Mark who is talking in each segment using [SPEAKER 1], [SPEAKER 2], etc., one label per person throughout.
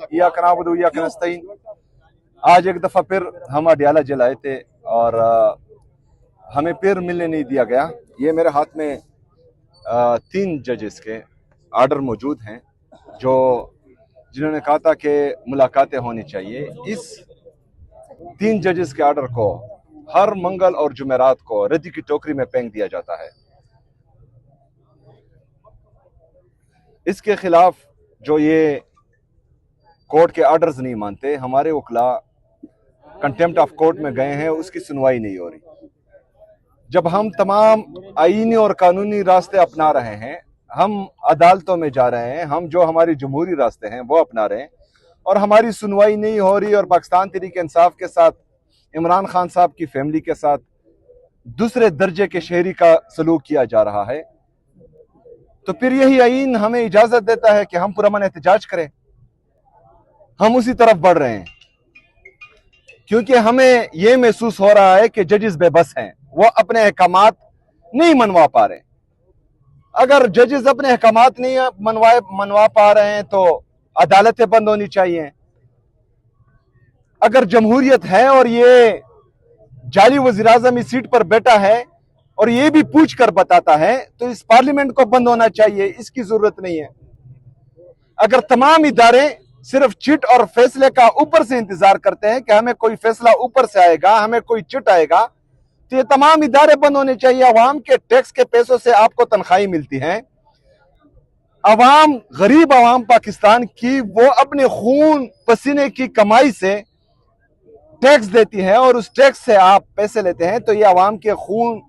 [SPEAKER 1] इय्याक नअबुदु व इय्याक नस्तईन। आज एक दफ़ा फिर हम अडयाला जेल आए थे और हमें फिर मिलने नहीं दिया गया। ये मेरे हाथ में 3 जजेस के आर्डर मौजूद हैं जो जिन्होंने कहा था कि मुलाकातें होनी चाहिए। इस 3 जजेस के आर्डर को हर मंगल और जुमेरात को रद्दी की टोकरी में फेंक दिया जाता है। इसके खिलाफ जो ये कोर्ट के आर्डर्स नहीं मानते, हमारे वकला कंटेम्प्ट ऑफ कोर्ट में गए हैं, उसकी सुनवाई नहीं हो रही। जब हम तमाम आईनी और कानूनी रास्ते अपना रहे हैं, हम अदालतों में जा रहे हैं, हम जो हमारी जमहूरी रास्ते हैं वो अपना रहे हैं और हमारी सुनवाई नहीं हो रही और पाकिस्तान तहरीक इंसाफ के साथ, इमरान खान साहब की फैमिली के साथ दूसरे दर्जे के शहरी का सलूक किया जा रहा है, तो फिर यही आईन हमें इजाजत देता है कि हम पुरअमन एहतजाज करें। हम उसी तरफ बढ़ रहे हैं क्योंकि हमें यह महसूस हो रहा है कि जजेस बेबस हैं, वो अपने अहकामात नहीं मनवा पा रहे। अगर जजेस अपने अहकामात नहीं मनवा पा रहे हैं तो अदालतें बंद होनी चाहिए। अगर जमहूरियत है और ये जाली वज़ीर आज़म इस सीट पर बैठा है और ये भी पूछ कर बताता है तो इस पार्लियामेंट को बंद होना चाहिए। इसकी जरूरत नहीं है। अगर तमाम इदारे सिर्फ चिट और फैसले का ऊपर से इंतजार करते हैं कि हमें कोई फैसला ऊपर से आएगा, हमें कोई चिट आएगा, तो ये तमाम इदारे बंद होने चाहिए। अवाम के टैक्स के पैसों से आपको तनख्वाही मिलती है। अवाम, गरीब अवाम पाकिस्तान की, वो अपने खून पसीने की कमाई से टैक्स देती है और उस टैक्स से आप पैसे लेते हैं, तो ये अवाम के खून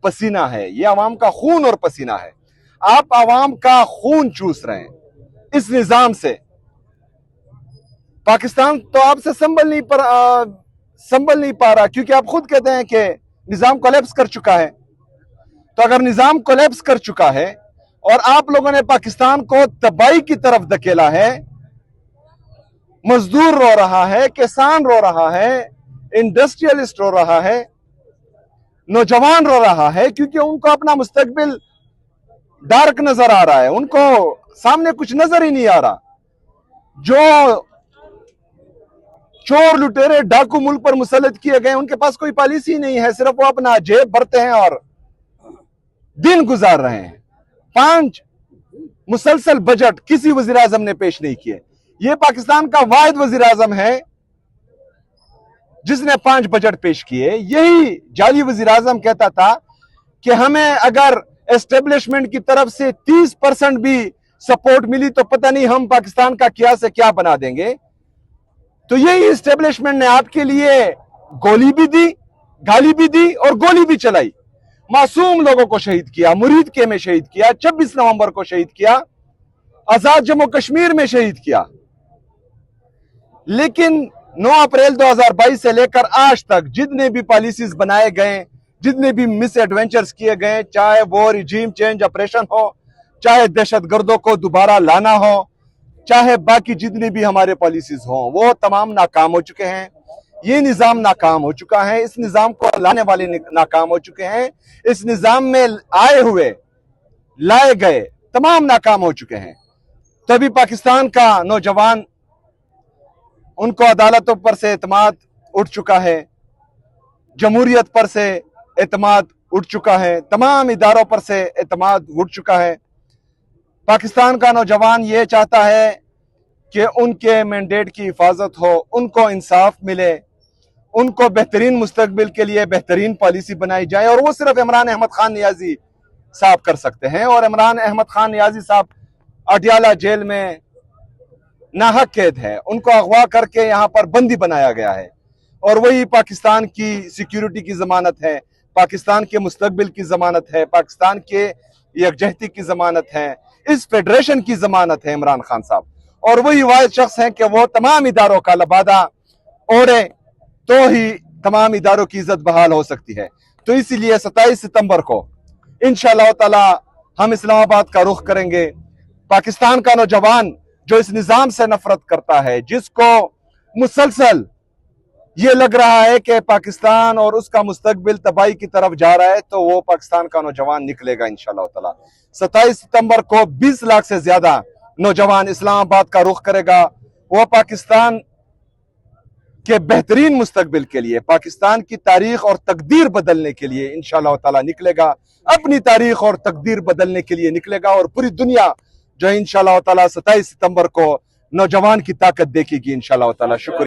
[SPEAKER 1] पसीना है, ये अवाम का खून और पसीना है। आप अवाम का खून चूस रहे हैं इस निजाम से। पाकिस्तान तो आपसे संभल नहीं पा रहा क्योंकि आप खुद कहते हैं कि निजाम कोलैप्स कर चुका है। तो अगर निजाम कोलैप्स कर चुका है और आप लोगों ने पाकिस्तान को तबाही की तरफ धकेला है, मजदूर रो रहा है, किसान रो रहा है, इंडस्ट्रियलिस्ट रो रहा है, नौजवान रो रहा है क्योंकि उनको अपना मुस्तकबिल डार्क नजर आ रहा है, उनको सामने कुछ नजर ही नहीं आ रहा। जो चोर लुटेरे डाकू मुल्क पर मुसल्लत किए गए, उनके पास कोई पॉलिसी नहीं है, सिर्फ वो अपना जेब भरते हैं और दिन गुजार रहे हैं। 5 मुसलसल बजट किसी वजीर आजम ने पेश नहीं किए। ये पाकिस्तान का वाहिद वजीर आजम है जिसने 5 बजट पेश किए। यही जाली वजीर आजम कहता था कि हमें अगर एस्टेब्लिशमेंट की तरफ से 30% भी सपोर्ट मिली तो पता नहीं हम पाकिस्तान का क्या से क्या बना देंगे। तो यही एस्टेब्लिशमेंट ने आपके लिए गोली भी दी, गाली भी दी और गोली भी चलाई। मासूम लोगों को शहीद किया, मुरीद के में शहीद किया, 26 नवंबर को शहीद किया, आजाद जम्मू कश्मीर में शहीद किया। लेकिन 9 अप्रैल 2022 से लेकर आज तक जितने भी पॉलिसीज बनाए गए, जितने भी मिस एडवेंचर्स किए गए, चाहे वो रिजीम चेंज ऑपरेशन हो, चाहे दहशतगर्दों को दोबारा लाना हो, चाहे बाकी जितनी भी हमारे पॉलिसीज हो, वो तमाम नाकाम हो चुके हैं। ये निजाम नाकाम हो चुका है, इस निजाम को लाने वाले नाकाम हो चुके हैं, इस निजाम में लाए गए तमाम नाकाम हो चुके हैं। तभी पाकिस्तान का नौजवान, उनको अदालतों पर से एतमाद उठ चुका है, जमहूरियत पर से एतमाद उठ चुका है, तमाम इदारों पर से एतमाद उठ चुका है। पाकिस्तान का नौजवान ये चाहता है कि उनके मैंडेट की हिफाजत हो, उनको इंसाफ मिले, उनको बेहतरीन मुस्तकबिल के लिए बेहतरीन पॉलिसी बनाई जाए और वो सिर्फ इमरान अहमद खान नियाजी साहब कर सकते हैं। और इमरान अहमद खान नियाजी साहब अडयाला जेल में नाहक कैद है, उनको अगवा करके यहाँ पर बंदी बनाया गया है और वही पाकिस्तान की सिक्योरिटी की जमानत है, पाकिस्तान के मुस्तकबिल की जमानत है, पाकिस्तान के यकजहती की जमानत है, इस फेडरेशन की जमानत है इमरान खान साहब। और वही वाहिद शख्स है कि वो तमाम इदारों का लबादा ओढ़े तो ही तमाम इदारों की इज्जत बहाल हो सकती है। तो इसीलिए 27 सितंबर को इंशाअल्लाह ताला हम इस्लामाबाद का रुख करेंगे। पाकिस्तान का नौजवान जो इस निजाम से नफरत करता है, जिसको मुसलसल ये लग रहा है कि पाकिस्तान और उसका मुस्तकबिल तबाही की तरफ जा रहा है, तो वो पाकिस्तान का नौजवान निकलेगा इंशाअल्लाह ताला। 27 सितंबर को 20 लाख से ज्यादा नौजवान इस्लामाबाद का रुख करेगा। वो पाकिस्तान के बेहतरीन मुस्तकबिल के लिए, पाकिस्तान की तारीख और तकदीर बदलने के लिए इंशाअल्लाह ताला निकलेगा, अपनी तारीख और तकदीर बदलने के लिए निकलेगा। और पूरी दुनिया जो इंशाअल्लाह ताला 27 सितंबर को नौजवान की ताकत देखेगी इंशाअल्लाह ताला। शुक्रिया।